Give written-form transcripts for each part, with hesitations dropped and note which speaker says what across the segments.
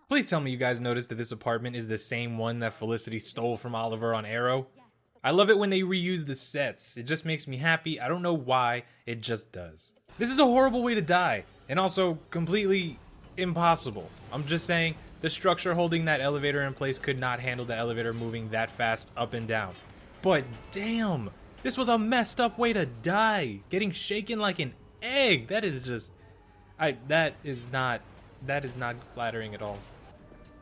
Speaker 1: Please tell me you guys noticed that this apartment is the same one that Felicity stole from Oliver on Arrow. I love it when they reuse the sets. It just makes me happy. I don't know why, it just does. This is a horrible way to die, and also completely impossible. I'm just saying, the structure holding that elevator in place could not handle the elevator moving that fast up and down. But damn, this was a messed up way to die. Getting shaken like an egg. That is just, that is not flattering at all.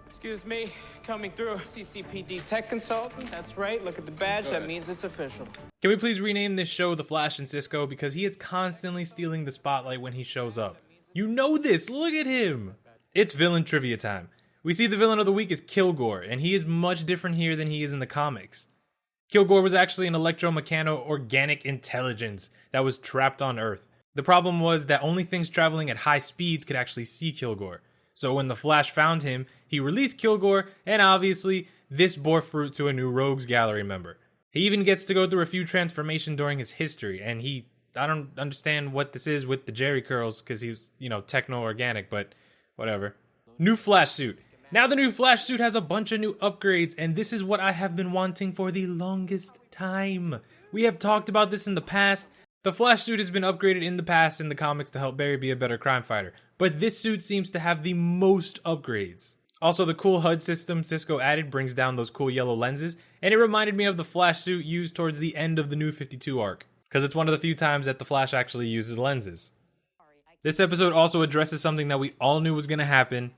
Speaker 2: Excuse me, coming through. CCPD tech consultant. That's right. Look at the badge. That means it's official.
Speaker 1: Can we please rename this show The Flash and Cisco, because he is constantly stealing the spotlight when he shows up. You know this. Look at him. It's villain trivia time. We see the villain of the week is Killgore, and he is much different here than he is in the comics. Killgore was actually an electromechano-organic intelligence that was trapped on Earth. The problem was that only things traveling at high speeds could actually see Killgore. So when the Flash found him, he released Kilgore, and obviously, this bore fruit to a new Rogues Gallery member. He even gets to go through a few transformations during his history, and I don't understand what this is with the Jerry curls, because he's, techno-organic, but whatever. New Flash suit. Now the new Flash suit has a bunch of new upgrades, and this is what I have been wanting for the longest time. We have talked about this in the past. The Flash suit has been upgraded in the past in the comics to help Barry be a better crime fighter, but this suit seems to have the most upgrades. Also, the cool HUD system Cisco added brings down those cool yellow lenses, and it reminded me of the Flash suit used towards the end of the New 52 arc, because it's one of the few times that the Flash actually uses lenses. This episode also addresses something that we all knew was going to happen.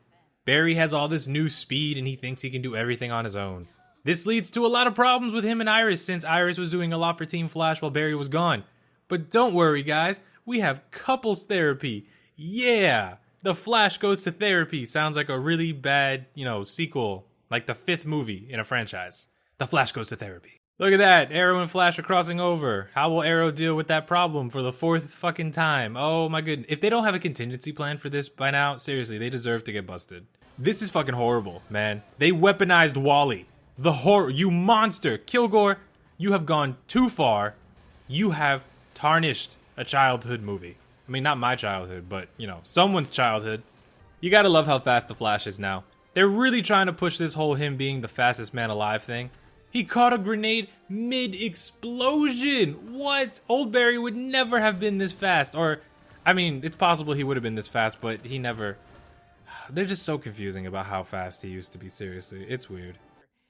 Speaker 1: Barry has all this new speed and he thinks he can do everything on his own. This leads to a lot of problems with him and Iris, since Iris was doing a lot for Team Flash while Barry was gone. But don't worry guys, we have couples therapy. Yeah! The Flash Goes to Therapy sounds like a really bad, sequel, like the 5th movie in a franchise. The Flash Goes to Therapy. Look at that, Arrow and Flash are crossing over. How will Arrow deal with that problem for the 4th fucking time? Oh my goodness. If they don't have a contingency plan for this by now, seriously, they deserve to get busted. This is fucking horrible, man. They weaponized Wally. The horror, you monster. Kilgore, you have gone too far. You have tarnished a childhood movie. I mean, not my childhood, but, someone's childhood. You gotta love how fast the Flash is now. They're really trying to push this whole him being the fastest man alive thing. He caught a grenade mid-explosion! What? Old Barry would never have been this fast. Or, I mean, it's possible he would have been this fast, but he never... They're just so confusing about how fast he used to be, seriously. It's weird.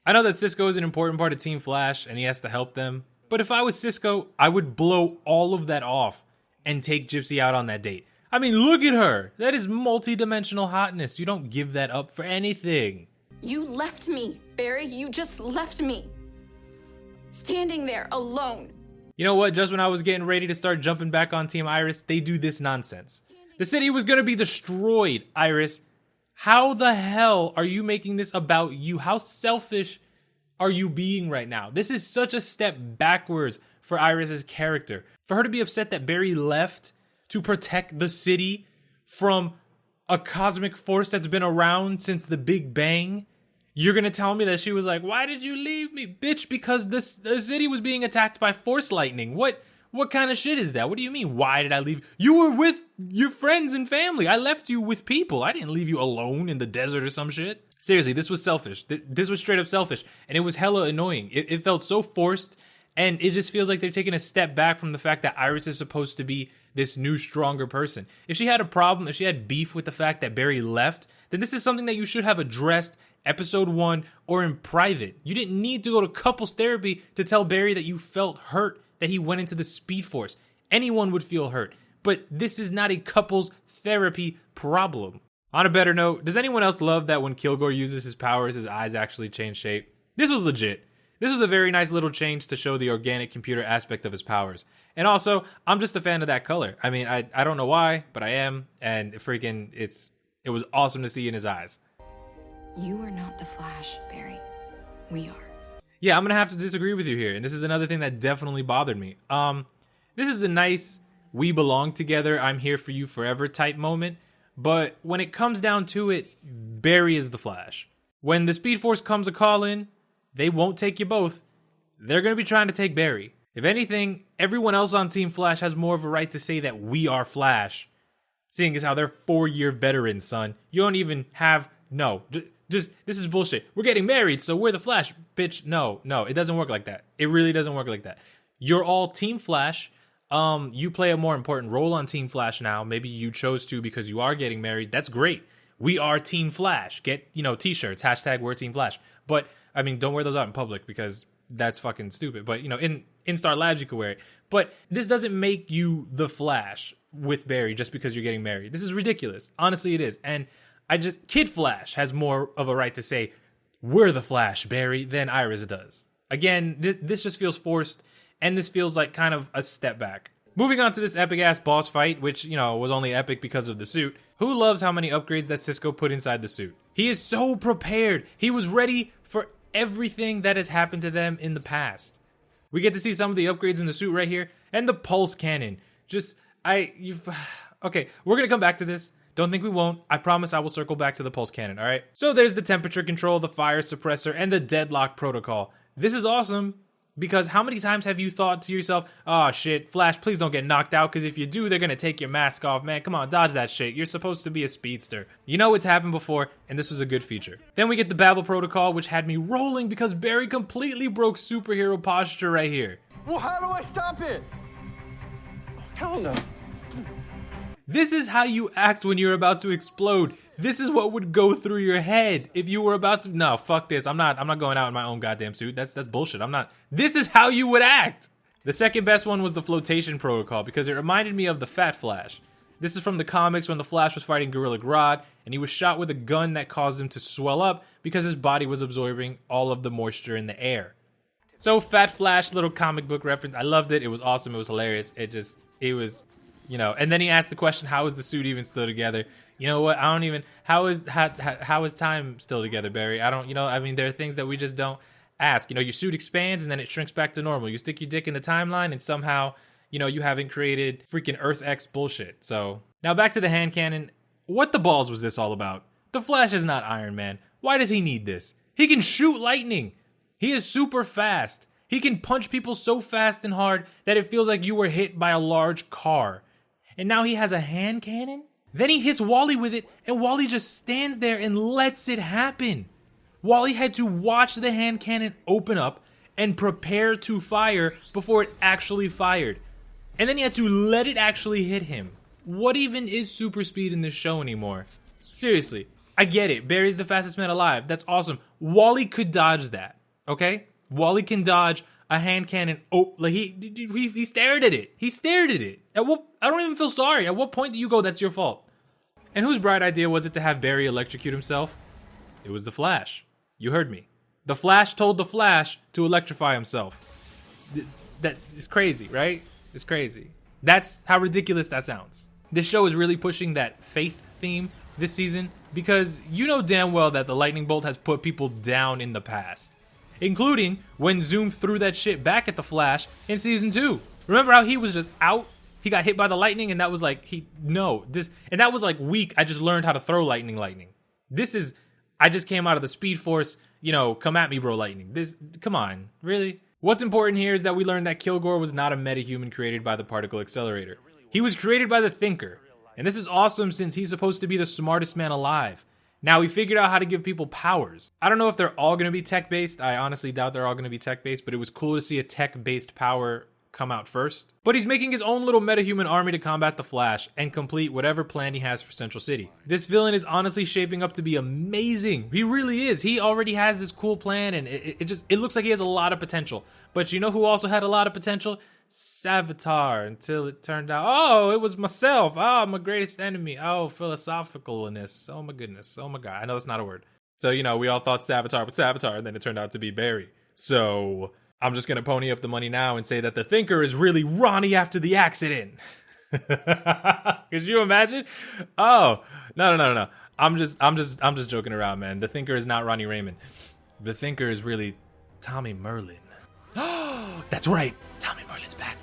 Speaker 1: I know that Cisco is an important part of Team Flash, and he has to help them. But if I was Cisco, I would blow all of that off and take Gypsy out on that date. I mean, look at her! That is multi-dimensional hotness. You don't give that up for anything.
Speaker 3: You left me, Barry. You just left me. Standing there, alone.
Speaker 1: You know what? Just when I was getting ready to start jumping back on Team Iris, they do this nonsense. The city was gonna be destroyed, Iris. How the hell are you making this about you? How selfish are you being right now? This is such a step backwards for Iris's character. For her to be upset that Barry left to protect the city from a cosmic force that's been around since the Big Bang. You're gonna tell me that she was like, why did you leave me? Bitch, because the city was being attacked by force lightning. What kind of shit is that? What do you mean, why did I leave? You were with your friends and family. I left you with people. I didn't leave you alone in the desert or some shit. Seriously, this was selfish. This was straight up selfish. And it was hella annoying. It felt so forced. And it just feels like they're taking a step back from the fact that Iris is supposed to be this new, stronger person. If she had a problem, if she had beef with the fact that Barry left, then this is something that you should have addressed episode 1 or in private. You didn't need to go to couples therapy to tell Barry that you felt hurt that he went into the Speed Force. Anyone would feel hurt. But this is not a couples therapy problem. On a better note, does anyone else love that when Kilgore uses his powers, his eyes actually change shape? This was legit. This was a very nice little change to show the organic computer aspect of his powers. And also, I'm just a fan of that color. I mean, I don't know why, but I am. And freaking, it was awesome to see in his eyes.
Speaker 3: You are not the Flash, Barry. We are.
Speaker 1: Yeah, I'm gonna have to disagree with you here. And this is another thing that definitely bothered me. This is a nice, we belong together, I'm here for you forever type moment. But when it comes down to it, Barry is the Flash. When the Speed Force comes a call in, they won't take you both. They're going to be trying to take Barry. If anything, everyone else on Team Flash has more of a right to say that we are Flash. Seeing as how they're 4-year veterans, son. You don't even have No. Just this is bullshit. We're getting married, so we're the Flash, bitch. No, it doesn't work like that. It really doesn't work like that. You're all Team Flash. You play a more important role on Team Flash now. Maybe you chose to because you are getting married. That's great. We are Team Flash. Get, t-shirts, hashtag we're Team Flash. But, I mean, don't wear those out in public because that's fucking stupid. But, in Star Labs, you could wear it. But this doesn't make you the Flash with Barry just because you're getting married. This is ridiculous. Honestly, it is. And Kid Flash has more of a right to say, we're the Flash, Barry, than Iris does. Again, this just feels forced, and this feels like kind of a step back. Moving on to this epic-ass boss fight, which, was only epic because of the suit. Who loves how many upgrades that Cisco put inside the suit? He is so prepared. He was ready for everything that has happened to them in the past. We get to see some of the upgrades in the suit right here, and the pulse cannon. Okay, we're gonna come back to this. Don't think we won't. I promise I will circle back to the pulse cannon, alright? So there's the temperature control, the fire suppressor, and the deadlock protocol. This is awesome, because how many times have you thought to yourself, oh shit, Flash, please don't get knocked out, because if you do, they're gonna take your mask off, man. Come on, dodge that shit. You're supposed to be a speedster. You know it's happened before, and this was a good feature. Then we get the Babel protocol, which had me rolling because Barry completely broke superhero posture right here.
Speaker 4: Well, how do I stop it? Hell no.
Speaker 1: This is how you act when you're about to explode. This is what would go through your head if you were about to. No, fuck this. I'm not going out in my own goddamn suit. That's bullshit. This is how you would act. The second best one was the Flotation Protocol because it reminded me of the Fat Flash. This is from the comics when the Flash was fighting Gorilla Grodd and he was shot with a gun that caused him to swell up because his body was absorbing all of the moisture in the air. So Fat Flash, little comic book reference. I loved it. It was awesome. It was hilarious. It was. And then he asked the question, how is the suit even still together? You know what? How is time still together, Barry? There are things that we just don't ask. Your suit expands and then it shrinks back to normal. You stick your dick in the timeline and somehow, you haven't created freaking Earth X bullshit. So now back to the hand cannon. What the balls was this all about? The Flash is not Iron Man. Why does he need this? He can shoot lightning. He is super fast. He can punch people so fast and hard that it feels like you were hit by a large car. And now he has a hand cannon? Then he hits Wally with it, and Wally just stands there and lets it happen. Wally had to watch the hand cannon open up and prepare to fire before it actually fired. And then he had to let it actually hit him. What even is super speed in this show anymore? Seriously, I get it. Barry's the fastest man alive. That's awesome. Wally could dodge that, okay? Wally can dodge a hand cannon. Oh, like he stared at it. He stared at it. I don't even feel sorry. At what point do you go, that's your fault? And whose bright idea was it to have Barry electrocute himself? It was the Flash. You heard me. The Flash told the Flash to electrify himself. That is crazy, right? It's crazy. That's how ridiculous that sounds. This show is really pushing that faith theme this season because you know damn well that the lightning bolt has put people down in the past. Including when Zoom threw that shit back at the Flash in season 2. Remember how he was just out? He got hit by the lightning and that was like, and that was like weak. I just learned how to throw lightning. I just came out of the Speed Force, come at me bro lightning. Come on, really? What's important here is that we learned that Kilgore was not a metahuman created by the particle accelerator. He was created by the Thinker. And this is awesome since he's supposed to be the smartest man alive. Now, we figured out how to give people powers. I don't know if they're all going to be tech-based. I honestly doubt they're all going to be tech-based, but it was cool to see a tech-based power come out first. But he's making his own little metahuman army to combat the Flash and complete whatever plan he has for Central City. This villain is honestly shaping up to be amazing. He really is. He already has this cool plan and it looks like he has a lot of potential. But you know who also had a lot of potential? Savitar, until it turned out, oh, it was myself. Oh, my greatest enemy. Oh, philosophicalness. Oh my goodness. Oh my God. I know that's not a word. So, we all thought Savitar was Savitar, and then it turned out to be Barry. So, I'm just going to pony up the money now and say that the Thinker is really Ronnie after the accident. Could you imagine? Oh, no. I'm just joking around, man. The Thinker is not Ronnie Raymond. The Thinker is really Tommy Merlin. That's right. Tommy Merlin's back.